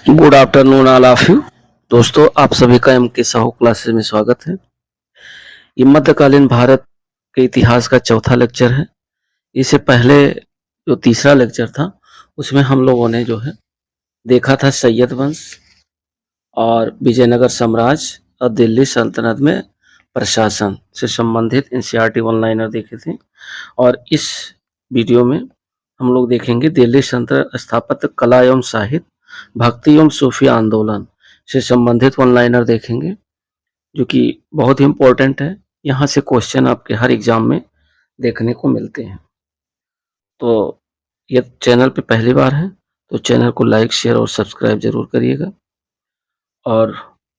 Good afternoon all of you. दोस्तों, आप सभी का एम के साहू क्लासेस में स्वागत है। ये मध्यकालीन भारत के इतिहास का चौथा लेक्चर है। इससे पहले जो तीसरा लेक्चर था उसमें हम लोगों ने जो है देखा था सैयद वंश और विजयनगर साम्राज्य और दिल्ली सल्तनत में प्रशासन से संबंधित एनसीईआरटी वन लाइनर देखे थे। और इस वीडियो में हम लोग देखेंगे दिल्ली सल्तनत स्थापत्य कला एवं साहित्य, भक्ति एवं सूफी आंदोलन से संबंधित वन लाइनर देखेंगे, जो कि बहुत ही इम्पोर्टेंट है। यहाँ से क्वेश्चन आपके हर एग्जाम में देखने को मिलते हैं। तो ये चैनल पे पहली बार है तो चैनल को लाइक, शेयर और सब्सक्राइब जरूर करिएगा। और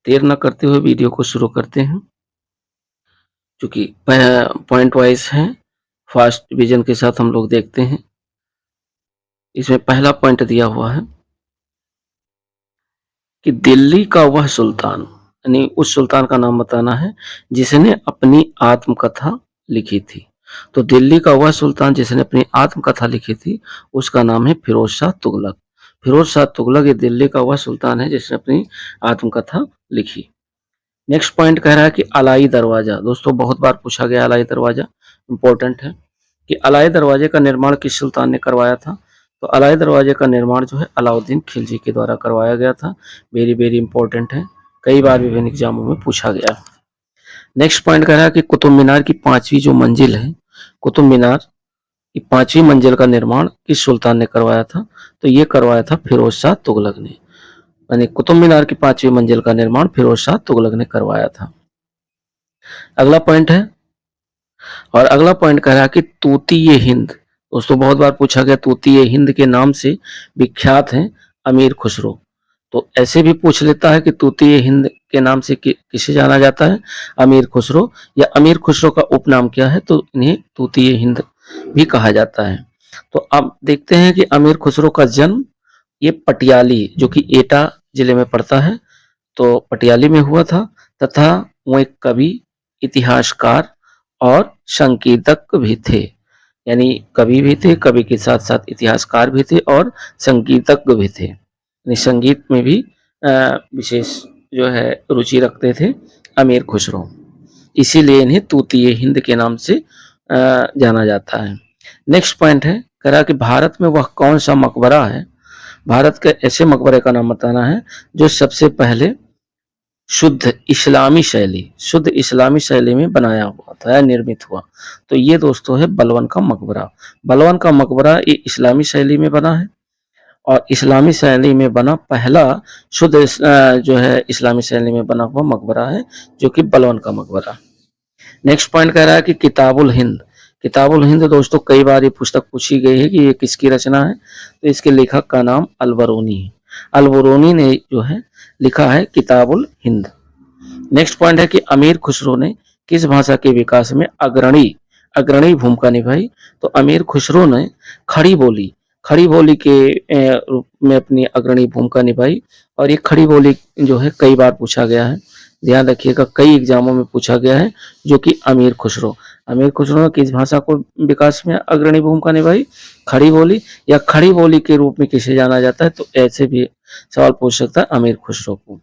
देर न करते हुए वीडियो को शुरू करते हैं, जो कि पॉइंट वाइज है। फास्ट डिवीजन के साथ हम लोग देखते हैं। इसमें पहला पॉइंट दिया हुआ है कि दिल्ली का वह सुल्तान, यानी उस सुल्तान का नाम बताना है जिसने अपनी आत्मकथा लिखी थी। तो दिल्ली का वह सुल्तान जिसने अपनी आत्मकथा लिखी थी उसका नाम है फिरोज शाह तुगलक। फिरोज शाह तुगलक ये दिल्ली का वह सुल्तान है जिसने अपनी आत्मकथा लिखी। नेक्स्ट पॉइंट कह रहा है कि अलाई दरवाजा। दोस्तों, बहुत बार पूछा गया अलाई दरवाजा, इंपॉर्टेंट है कि अलाई दरवाजे का निर्माण किस सुल्तान ने करवाया था। तो अलाई दरवाजे का निर्माण जो है अलाउद्दीन खिलजी के द्वारा करवाया गया था। वेरी वेरी इंपॉर्टेंट है, कई बार विभिन्न एग्जामों में पूछा गया। नेक्स्ट पॉइंट कह रहा है कि कुतुब मीनार की 5वीं जो मंजिल है, कुतुब मीनार की 5वीं मंजिल का निर्माण किस सुल्तान ने करवाया था। तो ये करवाया था फिरोज शाह तुगलक ने। यानी कुतुब मीनार की 5वीं मंजिल का निर्माण फिरोज शाह तुगलक ने करवाया था। अगला पॉइंट है, और अगला पॉइंट कह रहा है कि तूतीय हिंद। दोस्तों, बहुत बार पूछा गया तूतीय हिंद के नाम से विख्यात है अमीर खुसरो। तो ऐसे भी पूछ लेता है कि तूतीय हिंद के नाम से किसे जाना जाता है, अमीर खुसरो, या अमीर खुसरो का उपनाम क्या है, तो इन्हें तूतीय हिंद भी कहा जाता है। तो अब देखते हैं कि अमीर खुसरो का जन्म ये पटियाली, जो कि एटा जिले में पड़ता है, तो पटियाली में हुआ था। तथा वो एक कवि, इतिहासकार और संगीतज्ञ भी थे। यानी कवि भी थे, कवि के साथ साथ इतिहासकार भी थे और संगीतज्ञ भी थे। यानी संगीत में भी विशेष जो है रुचि रखते थे अमीर खुसरो। इसीलिए इन्हें तूतीय हिंद के नाम से जाना जाता है। नेक्स्ट पॉइंट है, कह रहा कि भारत में वह कौन सा मकबरा है, भारत के ऐसे मकबरे का नाम बताना है जो सबसे पहले शुद्ध इस्लामी शैली में बनाया हुआ था या निर्मित हुआ। तो ये दोस्तों है बलवन का मकबरा। बलवन का मकबरा ये इस्लामी शैली में बना है और इस्लामी शैली में बना पहला शुद्ध जो है इस्लामी शैली में बना हुआ मकबरा है, जो कि बलवन का मकबरा। नेक्स्ट पॉइंट कह रहा है कि किताबुल हिंद। किताबुल हिंद दोस्तों कई बार ये पुस्तक पूछी गई है कि ये किसकी रचना है। तो इसके लेखक का नाम अलबरूनी है। अलबरूनी ने जो है लिखा है किताबुल हिंद। नेक्स्ट पॉइंट है कि अमीर खुसरो ने किस भाषा के विकास में अग्रणी भूमिका निभाई। तो अमीर खुसरो ने खड़ी बोली के रूप में अपनी अग्रणी भूमिका निभाई। और ये खड़ी बोली जो है कई बार पूछा गया है, ध्यान रखिएगा, कई एग्जामों में पूछा गया है, जो कि अमीर खुसरो ने किस भाषा को विकास में अग्रणी भूमिका निभाई, खड़ी बोली, या खड़ी बोली के रूप में किसे जाना जाता है। तो ऐसे भी सवाल पूछ सकता है अमीर खुसरो को।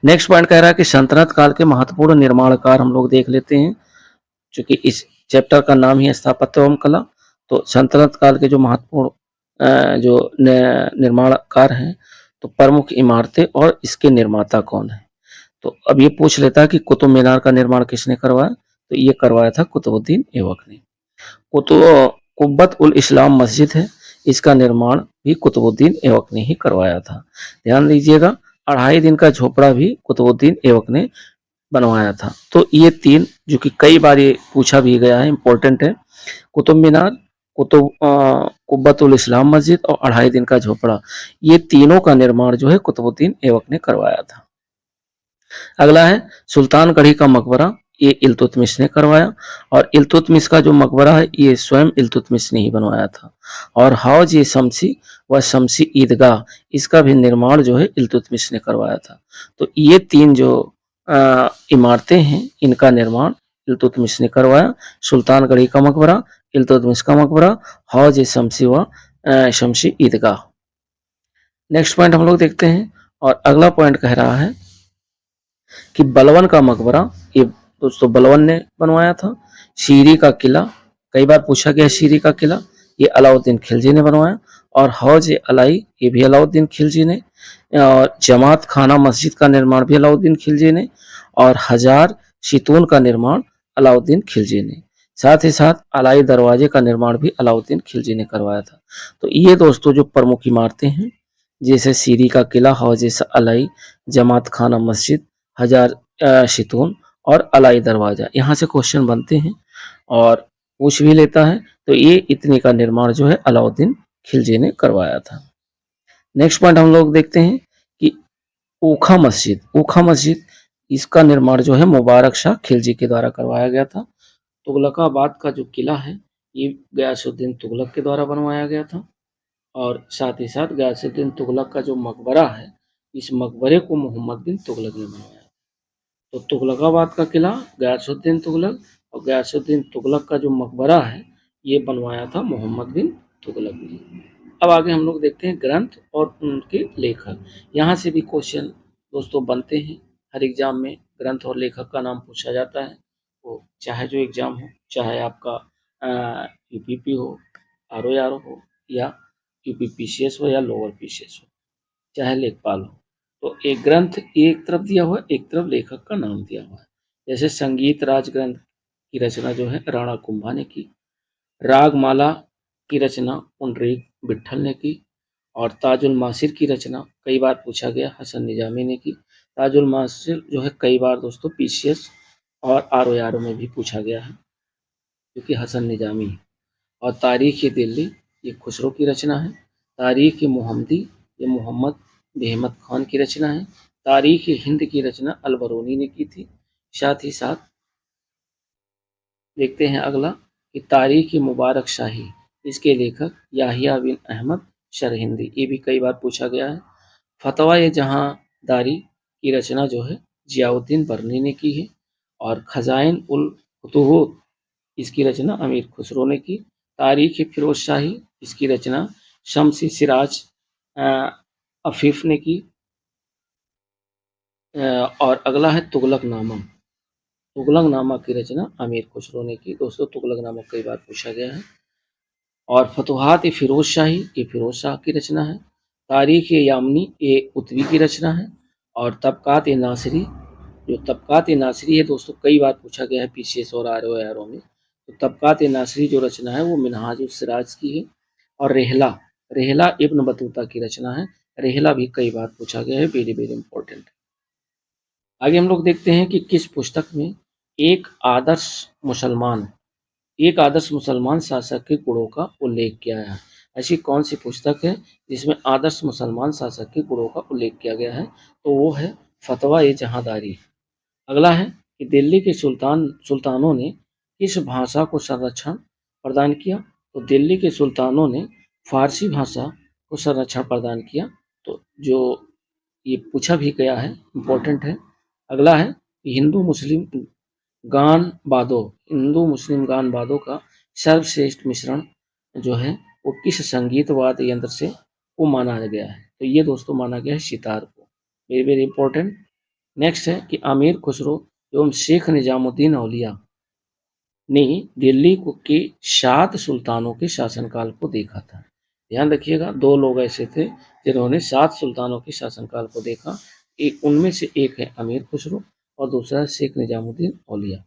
नेक्स्ट पॉइंट कह रहा है कि सल्तनत काल के महत्वपूर्ण निर्माणकार हम लोग देख लेते हैं, क्योंकि इस चैप्टर का नाम ही स्थापत्य एवं कला। तो सल्तनत काल के जो महत्वपूर्ण जो निर्माणकार हैं, तो प्रमुख इमारतें और इसके निर्माता कौन है। तो अब ये पूछ लेता है कि कुतुब मीनार का निर्माण किसने करवाया। तो ये करवाया था कुतुबुद्दीन ऐबक ने। कुब्बत उल इस्लाम मस्जिद है, इसका निर्माण भी कुतुबुद्दीन ऐबक ने ही करवाया था। ध्यान दीजिएगा, 2.5 दिन का झोपड़ा भी कुतुबुद्दीन ऐबक ने बनवाया था। तो ये 3 जो कि कई बार ये पूछा भी गया है, इंपॉर्टेंट है। कुतुब मीनार, कुब्बत उल इस्लाम मस्जिद और 2.5 दिन का झोपड़ा, ये तीनों का निर्माण जो है कुतुबुद्दीन ऐबक ने करवाया था। अगला है सुल्तानगढ़ी का मकबरा, ये इल्तुतमिश ने करवाया। और इल्तुतमिश का जो मकबरा है ये स्वयं इल्तुतमिश ने ही बनवाया था। और हौज ये शमसी व शमसी ईदगाह, इसका भी निर्माण जो है इल्तुतमिश ने करवाया था। तो ये 3 जो इमारतें हैं इनका निर्माण इल्तुतमिश ने करवाया। सुल्तानगढ़ी का मकबरा, इल्तुतमिश का मकबरा, हौज ए शमसी व शमसी ईदगाह। नेक्स्ट पॉइंट हम लोग देखते हैं और अगला पॉइंट कह रहा है कि बलवन का मकबरा, ये दोस्तों बलवन ने बनवाया था। शीरी का किला, कई बार पूछा गया शीरी का किला, ये अलाउद्दीन खिलजी ने बनवाया। और हौज अलाई, ये भी अलाउद्दीन खिलजी ने। और जमात खाना मस्जिद का निर्माण भी अलाउद्दीन खिलजी ने। और हजार शितून का निर्माण अलाउद्दीन खिलजी ने। साथ ही साथ अलाई दरवाजे का निर्माण भी अलाउद्दीन खिलजी ने करवाया था। तो ये दोस्तों जो प्रमुख इमारतें हैं, जैसे सीरी का किला, हौज अलाई, जमात खाना मस्जिद, हजार शितून और अलाई दरवाजा, यहाँ से क्वेश्चन बनते हैं और पूछ भी लेता है। तो ये इतने का निर्माण जो है अलाउद्दीन खिलजी ने करवाया था। नेक्स्ट पॉइंट हम लोग देखते हैं कि ऊखा मस्जिद, ऊखा मस्जिद, इसका निर्माण जो है मुबारक शाह खिलजी के द्वारा करवाया गया था। तुगलकाबाद का जो किला है, ये गयासुद्दीन तुगलक के द्वारा बनवाया गया था। और साथ ही साथ गयासुद्दीन तुगलक का जो मकबरा है, इस मकबरे को मोहम्मद बिन तुगलक ने बनवाया। तो तुगलकाबाद का किला गयासुद्दीन तुगलक, और गयासुद्दीन तुगलक का जो मकबरा है, ये बनवाया था मोहम्मद बिन तुगलक ने। अब आगे हम लोग देखते हैं ग्रंथ और उनके लेखक। यहाँ से भी क्वेश्चन दोस्तों बनते हैं। हर एग्जाम में ग्रंथ और लेखक का नाम पूछा जाता है। वो चाहे जो एग्जाम हो, चाहे आपका यूपीपी हो, आर हो, या यूपीपीसीएस हो, या लोअर पीसीएस हो, चाहे लेखपाल हो। तो एक ग्रंथ एक तरफ दिया हुआ है, एक तरफ लेखक का नाम दिया हुआ है। जैसे संगीत राज ग्रंथ की रचना जो है राणा कुंभा ने की। रागमाला की रचना पुंडरीक विट्ठल ने की। और ताजुल मासिर की रचना कई बार पूछा गया, हसन निजामी ने की। ताजुल मासिर जो है कई बार दोस्तों पीसीएस और आर में भी पूछा गया है, क्योंकि हसन निजामी। और तारीख दिल्ली, ये खुसरो की रचना है। तारीख मोहम्मदी, ये मोहम्मद बेहमद खान की रचना है। तारीख हिंद की रचना अलबरूनी ने की थी। साथ ही साथ देखते हैं अगला कि तारीख मुबारक शाही, इसके लेखक याहिया बिन अहमद शरहिंदी, ये भी कई बार पूछा गया है। फतवा जहांदारी की रचना जो है जियाउद्दीन बरनी ने की है। और खजाइन उल फुतूहत, इसकी रचना अमीर खुसरो ने की। तारीख फिरोज शाही, इसकी रचना शमसी सिराज अफीफ ने की। और अगला है तुगलकनामा, तुगलकनामा की रचना अमीर खुसरो ने की। दोस्तों तुगलकनामा कई बार पूछा गया है। और फतुहात फिरोज शाही, ये फिरोज शाह की रचना है। तारीख यामनी, ये उतवी की रचना है। और तबकात नासिरी, जो तबकात नासिरी है दोस्तों कई बार पूछा गया है पीसीएस और आर में। तो तबकात नासिरी जो रचना है वो मिनहाज सिराज की है। और रेहला, रेहला इब्न बतूता की रचना है। रेहला भी कई बार पूछा गया है, वेरी वेरी इंपॉर्टेंट। आगे हम लोग देखते हैं कि किस पुस्तक में एक आदर्श मुसलमान, एक आदर्श मुसलमान शासक के गुणों का उल्लेख किया है। ऐसी कौन सी पुस्तक है जिसमें आदर्श मुसलमान शासक के गुणों का उल्लेख किया गया है? तो वो है फतवा ए जहांदारी। अगला है कि दिल्ली के सुल्तानों ने किस भाषा को संरक्षण प्रदान किया? तो दिल्ली के सुल्तानों ने फारसी भाषा को संरक्षण प्रदान किया। तो जो ये पूछा भी गया है, इम्पोर्टेंट है। अगला है कि हिंदू मुस्लिम गान वादों का सर्वश्रेष्ठ मिश्रण जो है वो किस संगीत वाद्य यंत्र से को माना गया है? तो ये दोस्तों माना गया है सितार को, वेरी वेरी इंपॉर्टेंट। नेक्स्ट है कि अमीर खुसरो एवं शेख निजामुद्दीन औलिया ने दिल्ली के 7 सुल्तानों के शासनकाल को देखा था। ध्यान रखिएगा, 2 लोग ऐसे थे जिन्होंने 7 सुल्तानों के शासनकाल को देखा। एक उनमें से एक है अमीर खुसरो और दूसरा है शेख निजामुद्दीन औलिया।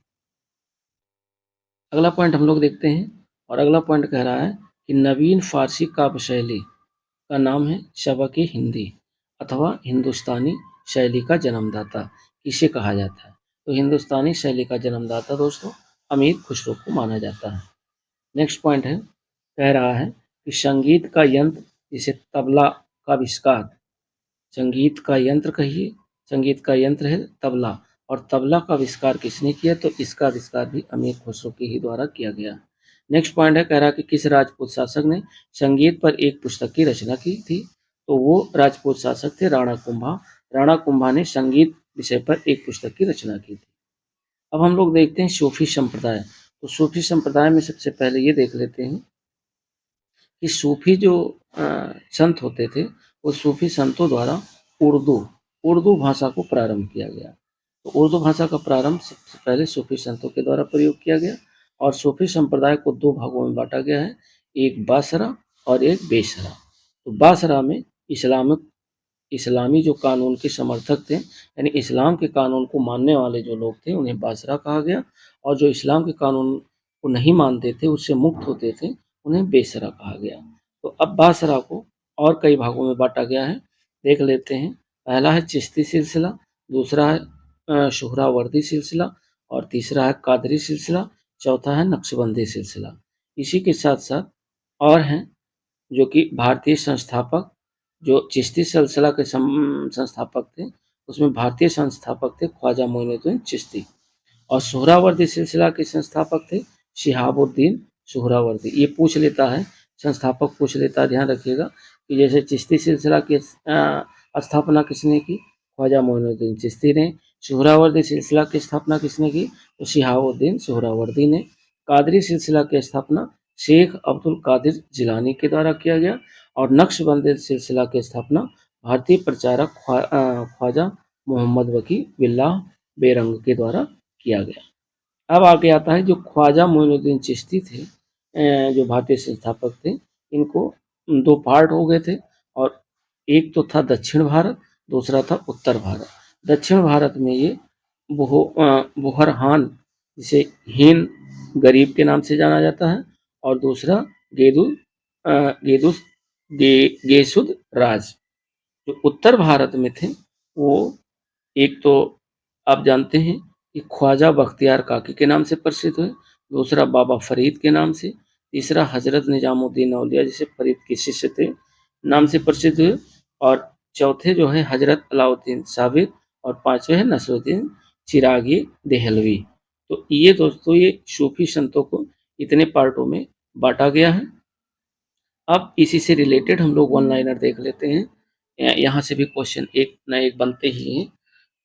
अगला पॉइंट हम लोग देखते हैं और अगला पॉइंट कह रहा है कि नवीन फारसी काव्य शैली का नाम है सबक हिंदी अथवा हिंदुस्तानी शैली का जन्मदाता किसे कहा जाता है? तो हिंदुस्तानी शैली का जन्मदाता दोस्तों अमीर खुसरो को माना जाता है। नेक्स्ट पॉइंट है, कह रहा है कि संगीत का यंत्र जिसे तबला का आविष्कार, संगीत का यंत्र कहिए, संगीत का यंत्र है तबला। और तबला का आविष्कार किसने किया? तो इसका आविष्कार भी अमीर खुसरो के ही द्वारा किया गया। नेक्स्ट पॉइंट है, कह रहा कि किस राजपूत शासक ने संगीत पर एक पुस्तक की रचना की थी? तो वो राजपूत शासक थे राणा कुंभा। राणा कुंभा ने संगीत विषय पर एक पुस्तक की रचना की थी। अब हम लोग देखते हैं सूफी संप्रदाय। तो सूफी संप्रदाय में सबसे पहले ये देख लेते हैं कि सूफी जो संत होते थे वो सूफी संतों द्वारा उर्दू उर्दू भाषा को प्रारंभ किया गया। तो उर्दू भाषा का प्रारंभ सबसे पहले सूफी संतों के द्वारा प्रयोग किया गया और सूफी संप्रदाय को दो भागों में बांटा गया है, एक बासरा और एक बेसरा। तो बासरा में इस्लामी जो कानून के समर्थक थे, यानी इस्लाम के कानून को मानने वाले जो लोग थे, उन्हें बासरा कहा गया और जो इस्लाम के कानून को नहीं मानते थे, उससे मुक्त होते थे, उन्हें बेसरा कहा गया। तो अब बासरा को और कई भागों में बांटा गया है, देख लेते हैं। पहला है चिश्ती सिलसिला, दूसरा है सुहरावर्दी सिलसिला और तीसरा है कादरी सिलसिला, चौथा है नक्शबंदी सिलसिला। इसी के साथ-साथ और हैं जो कि भारतीय संस्थापक, जो चिश्ती सिलसिला के संस्थापक थे, उसमें भारतीय संस्थापक थे ख्वाजा मोइनुद्दीन चिश्ती और सुहरावर्दी सिलसिला के संस्थापक थे शिहाबुद्दीन सुहरावर्दी। ये पूछ लेता है, संस्थापक पूछ लेता है, ध्यान रखिएगा कि जैसे चिश्ती सिलसिला की स्थापना किसने की? ख्वाजा मोइनुद्दीन चिश्ती ने। सुहरावर्दी सिलसिला की स्थापना किसने की? तो शिहाबुद्दीन सुहरावर्दी ने। कादरी सिलसिला की स्थापना शेख अब्दुल कादिर जिलानी के द्वारा किया गया और नक्शबंदी सिलसिला की स्थापना भारतीय प्रचारक ख्वाजा मोहम्मद वकी बिल्लाह बेरंग के द्वारा किया गया। अब आगे आता है जो ख्वाजा मोइनुद्दीन चिश्ती थे, जो भारतीय संस्थापक थे, इनको दो पार्ट हो गए थे और एक तो था दक्षिण भारत, दूसरा था उत्तर भारत। दक्षिण भारत में ये बुरहान, जिसे हीन गरीब के नाम से जाना जाता है, और दूसरा गेदुस गेसुद राज। जो उत्तर भारत में थे वो एक तो आप जानते हैं कि ख्वाजा बख्तियार काकी के नाम से प्रसिद्ध हुए, दूसरा बाबा फरीद के नाम से, तीसरा हजरत निजामुद्दीन औलिया जिसे फरीद के शिष्य थे नाम से प्रसिद्ध हुए और चौथे जो है हजरत अलाउद्दीन साबित और पांचवे है नसरुद्दीन चिरागी देहलवी। तो ये दोस्तों ये सूफी संतों को इतने पार्टों में बांटा गया है। अब इसी से रिलेटेड हम लोग वन लाइनर देख लेते हैं। यहाँ से भी क्वेश्चन एक न एक बनते ही हैं।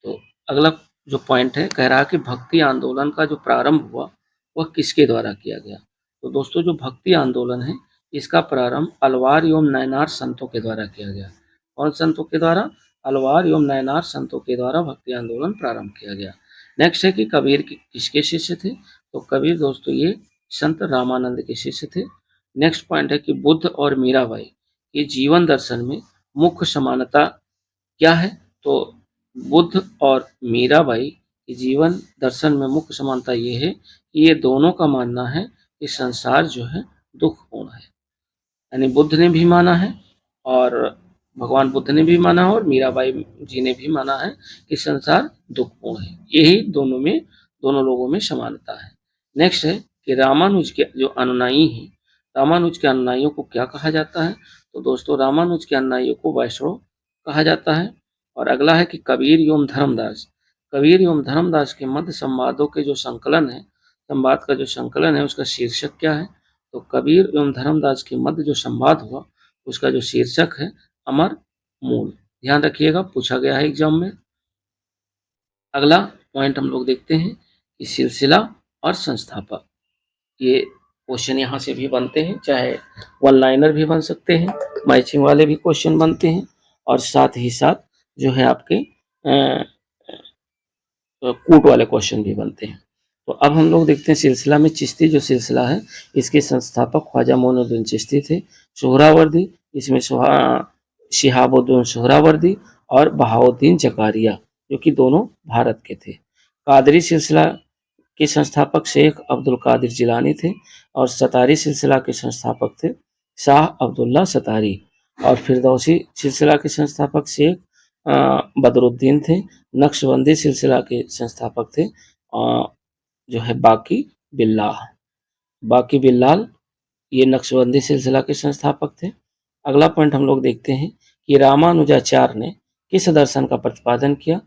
तो अगला जो पॉइंट है, कह रहा है कि भक्ति आंदोलन का जो प्रारंभ हुआ वह किसके द्वारा किया गया? तो दोस्तों जो भक्ति आंदोलन है इसका प्रारंभ अलवार एवं नयनार संतों के द्वारा किया गया। कौन संतों के द्वारा? अलवार एवं नयनार संतों के द्वारा भक्ति आंदोलन प्रारंभ किया गया। नेक्स्ट है कि कबीर किसके शिष्य थे? तो कबीर दोस्तों ये संत रामानंद के शिष्य थे। नेक्स्ट पॉइंट है कि बुद्ध और मीराबाई के जीवन दर्शन में मुख्य समानता क्या है? तो बुद्ध और मीराबाई के जीवन दर्शन में मुख्य समानता ये है कि ये दोनों का मानना है कि संसार जो है दुखपूर्ण है। यानी बुद्ध ने भी माना है और भगवान बुद्ध ने भी माना है और मीराबाई जी ने भी माना है कि संसार दुखपूर्ण है। यही दोनों लोगों में समानता है। नेक्स्ट है कि रामानुज के जो अनुयायी हैं, रामानुज के अनुयायियों को क्या कहा जाता है? तो दोस्तों रामानुज के अनुयायियों को वैष्णव कहा जाता है। और अगला है कि कबीर एवं धर्मदास, कबीर एवं धर्मदास के मध्य संवादों के जो संकलन है, संवाद का जो संकलन है उसका शीर्षक क्या है? तो कबीर एवं धर्मदास के मध्य जो संवाद हुआ उसका जो शीर्षक है अमर मूल। ध्यान रखिएगा, पूछा गया है एग्जाम में। अगला पॉइंट हम लोग देखते हैं कि सिलसिला और संस्थापक। ये क्वेश्चन यहाँ से भी बनते हैं, चाहे वन लाइनर भी बन सकते हैं, मैचिंग वाले भी क्वेश्चन बनते हैं और साथ ही साथ जो है आपके कूट वाले क्वेश्चन भी बनते हैं। तो अब हम लोग देखते हैं सिलसिला में चिश्ती जो सिलसिला है इसके संस्थापक ख्वाजा मोइनुद्दीन चिश्ती थे। सोहरावर्दी, इसमें शिहाबुद्दीन सोहरावर्दी और बहाउद्दीन जकारिया जो कि दोनों भारत के थे। कादरी सिलसिला के संस्थापक शेख अब्दुल कादिर जिलानी थे और सतारी सिलसिला के संस्थापक थे शाह अब्दुल्ला सतारी और फिरदौसी सिलसिला के संस्थापक शेख बदरुद्दीन थे। नक्शबंदी सिलसिला के संस्थापक थे जो है बाकी बिल्लाल, ये नक्शबंदी सिलसिला के संस्थापक थे। अगला पॉइंट हम लोग देखते हैं कि रामानुजाचार्य ने किस दर्शन का प्रतिपादन किया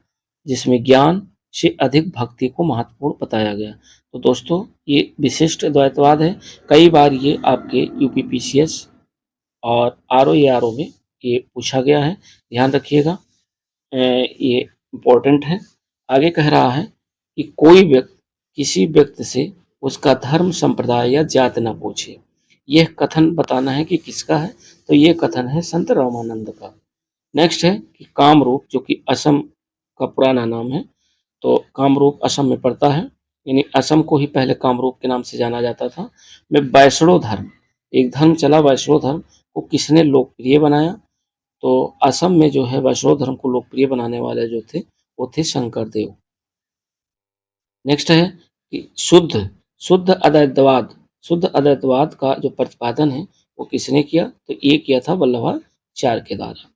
जिसमें ज्ञान से अधिक भक्ति को महत्वपूर्ण बताया गया? तो दोस्तों ये विशिष्ट द्वैतवाद है। कई बार ये आपके यूपीपीसीएस और आरओ में ये पूछा गया है, ध्यान रखिएगा, ये इम्पोर्टेंट है। आगे कह रहा है कि कोई व्यक्ति किसी व्यक्ति से उसका धर्म, संप्रदाय या जात न पूछे। यह कथन बताना है कि किसका है? तो ये कथन है संत रामानंद का। नेक्स्ट है कि कामरूप, जो कि असम का पुराना नाम है। तो कामरूप असम में पड़ता है, यानी असम को ही पहले कामरूप के नाम से जाना जाता था। में वैष्णव धर्म, एक धर्म चला वैष्णव धर्म, को किसने लोकप्रिय बनाया? तो असम में जो है वैष्णव धर्म को लोकप्रिय बनाने वाले जो थे, वो थे शंकरदेव। नेक्स्ट है कि शुद्ध अद्वैतवाद, शुद्ध अद्वैतवाद का जो प्रतिपादन है वो किसने किया? तो ये किया था वल्लभाचार्य के द्वारा।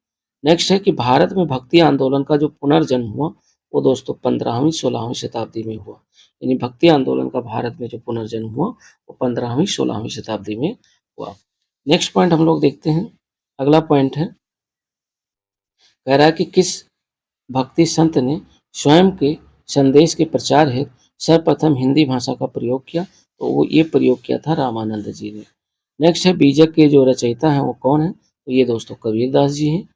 नेक्स्ट है कि भारत में भक्ति आंदोलन का जो पुनर्जन्म हुआ वो दोस्तों 15वीं 16वीं शताब्दी में हुआ। यानी भक्ति आंदोलन का भारत में जो पुनर्जन्म हुआ वो 15वीं 16वीं शताब्दी में हुआ। नेक्स्ट पॉइंट हम लोग देखते हैं। अगला पॉइंट है, कह रहा है कि किस भक्ति संत ने स्वयं के संदेश के प्रचार हेतु सर्वप्रथम हिंदी भाषा का प्रयोग किया? तो वो ये प्रयोग किया था रामानंद जी ने। नेक्स्ट है बीजक के जो रचयिता हैं वो कौन है? तो ये दोस्तों कबीरदास जी हैं।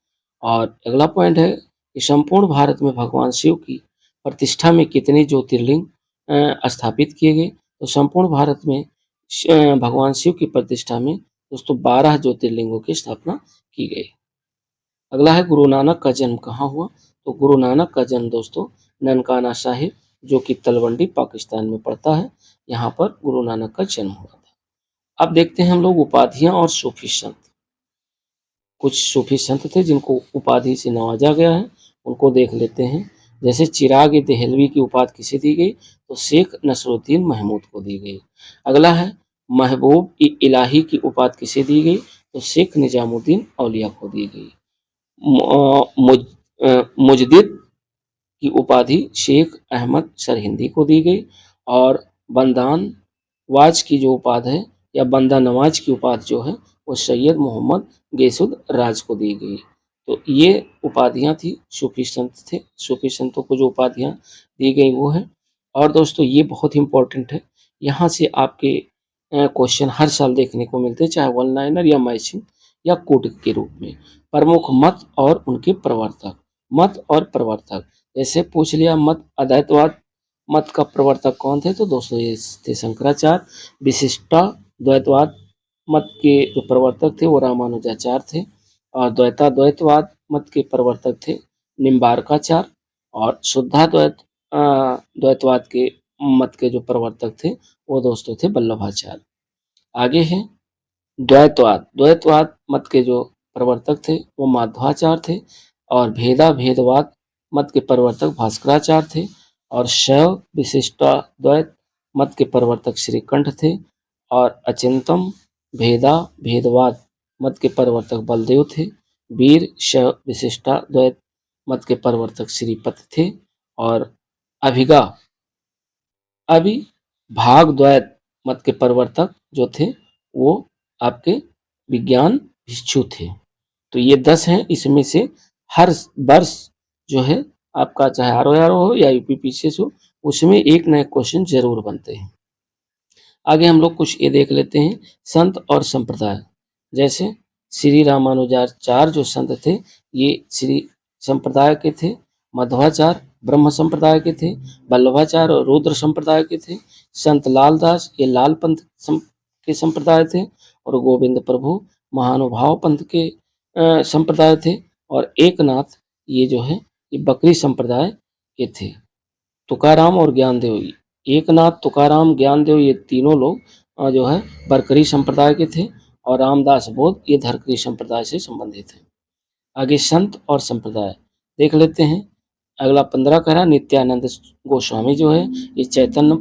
और अगला पॉइंट है कि संपूर्ण भारत में भगवान शिव की प्रतिष्ठा में कितने ज्योतिर्लिंग स्थापित किए गए? तो संपूर्ण भारत में भगवान शिव की प्रतिष्ठा में दोस्तों 12 ज्योतिर्लिंगों की स्थापना की गई। अगला है गुरु नानक का जन्म कहाँ हुआ? तो गुरु नानक का जन्म दोस्तों ननकाना साहिब, जो कि तलवंडी पाकिस्तान में पड़ता है, यहाँ पर गुरु नानक का जन्म हुआ था। अब देखते हैं हम लोग उपाधियां और सूफी संत। कुछ सूफी संत थे जिनको उपाधि से नवाजा गया है, उनको देख लेते हैं। जैसे चिराग देहलवी की उपाधि किसे दी गई? तो शेख नसरुद्दीन महमूद को दी गई। अगला है महबूब इलाही की उपाधि किसे दी गई? तो शेख निजामुद्दीन औलिया को दी गई। मुजदिद की उपाधि शेख अहमद सरहिंदी को दी गई। और बंदान वाज की जो उपाधि है या बंदा नवाज की उपाधि जो है वो सैयद मोहम्मद गेसुद राज को दी गई। तो ये उपाधियां थी, सूफी संत थे, सूफी संतों को जो उपाधियां दी गई वो है। और दोस्तों ये बहुत इंपॉर्टेंट है, यहाँ से आपके क्वेश्चन हर साल देखने को मिलते हैं, चाहे वन लाइनर या मैचिंग या कोड के रूप में। प्रमुख मत और उनके प्रवर्तक, मत और प्रवर्तक, जैसे पूछ लिया मत अद्वैतवाद मत का प्रवर्तक कौन थे? तो दोस्तों ये थे शंकराचार्य। विशिष्टा द्वैतवाद मत के जो प्रवर्तक थे वो रामानुजाचार्य थे। और द्वैताद्वैतवाद मत के प्रवर्तक थे निम्बारकाचार्य। और शुद्धाद्वैत द्वैतवाद के मत के जो प्रवर्तक थे वो दोस्तों थे वल्लभाचार्य। आगे है द्वैतवाद, द्वैतवाद मत के जो प्रवर्तक थे वो माध्वाचार्य थे। और भेदवाद मत के प्रवर्तक भास्कराचार्य थे। और शैव विशिष्टाद्वैत मत के प्रवर्तक श्रीकंठ थे। और अचिंतम भेदवाद मत के प्रवर्तक बलदेव थे। वीर शैव विशिष्टाद्वैत मत के प्रवर्तक श्रीपत थे। और अभिगा अभिभागद्वैत मत के प्रवर्तक जो थे वो आपके विज्ञान भिक्षु थे। तो ये 10 हैं, इसमें से हर वर्ष जो है आपका चाहे आर हो या यूपीपीसीएस हो, उसमें एक नए क्वेश्चन जरूर बनते हैं। आगे हम लोग कुछ ये देख लेते हैं संत और संप्रदाय। जैसे श्री रामानुजाचार्य जो संत थे ये श्री संप्रदाय के थे। मध्वाचार्य ब्रह्म संप्रदाय के थे। वल्लभाचार्य और रुद्र संप्रदाय के थे। संत लालदास ये लाल पंथ के संप्रदाय थे। और गोविंद प्रभु महानुभाव पंथ के संप्रदाय थे। और एकनाथ ये जो है ये बकरी संप्रदाय के थे। तुकाराम और ज्ञानदेव, एकनाथ तुकाराम ज्ञानदेव ये तीनों लोग जो है बरकरी संप्रदाय के थे। और रामदास बोध ये धरकरी संप्रदाय से संबंधित है। आगे संत और संप्रदाय देख लेते हैं। अगला 15 कह रहा नित्यानंद गोस्वामी जो है ये चैतन्य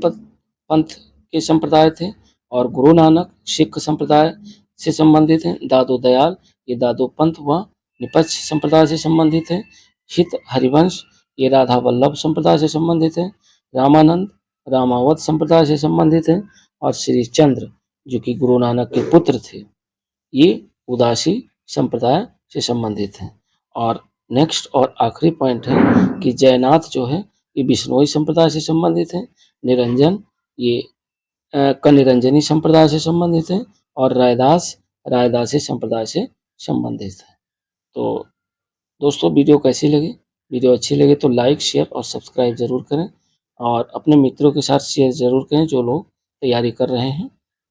पंथ के संप्रदाय थे। और गुरु नानक सिख संप्रदाय से संबंधित हैं। दादू दयाल ये दादू पंथ व निपक्ष संप्रदाय से संबंधित है। हित हरिवंश ये राधा वल्लभ संप्रदाय से संबंधित है। रामानंद रामावत संप्रदाय से संबंधित है। और श्री चंद्र जो कि गुरु नानक के पुत्र थे ये उदासी संप्रदाय से संबंधित हैं। और नेक्स्ट और आखिरी पॉइंट है कि जयनाथ जो है ये बिश्नोई संप्रदाय से संबंधित है। निरंजन ये कनिरंजनी संप्रदाय से संबंधित है। और रायदास रायदासी संप्रदाय से संबंधित है। तो दोस्तों वीडियो कैसी लगी? वीडियो अच्छी लगे तो लाइक शेयर और सब्सक्राइब जरूर करें। और अपने मित्रों के साथ शेयर जरूर करें जो लोग तैयारी कर रहे हैं,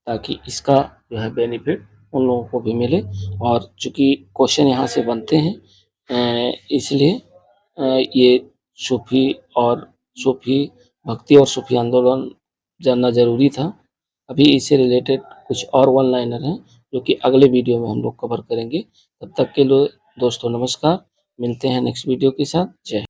ताकि इसका जो है बेनिफिट उन लोगों को भी मिले। और चूंकि क्वेश्चन यहाँ से बनते हैं इसलिए ये सूफ़ी और सूफ़ी भक्ति और सूफ़ी आंदोलन जानना ज़रूरी था। अभी इससे रिलेटेड कुछ और वन लाइनर हैं, जो कि अगले वीडियो में हम लोग कवर करेंगे। तब तक के लिए दोस्तों नमस्कार, मिलते हैं नेक्स्ट वीडियो के साथ। जय हिंद।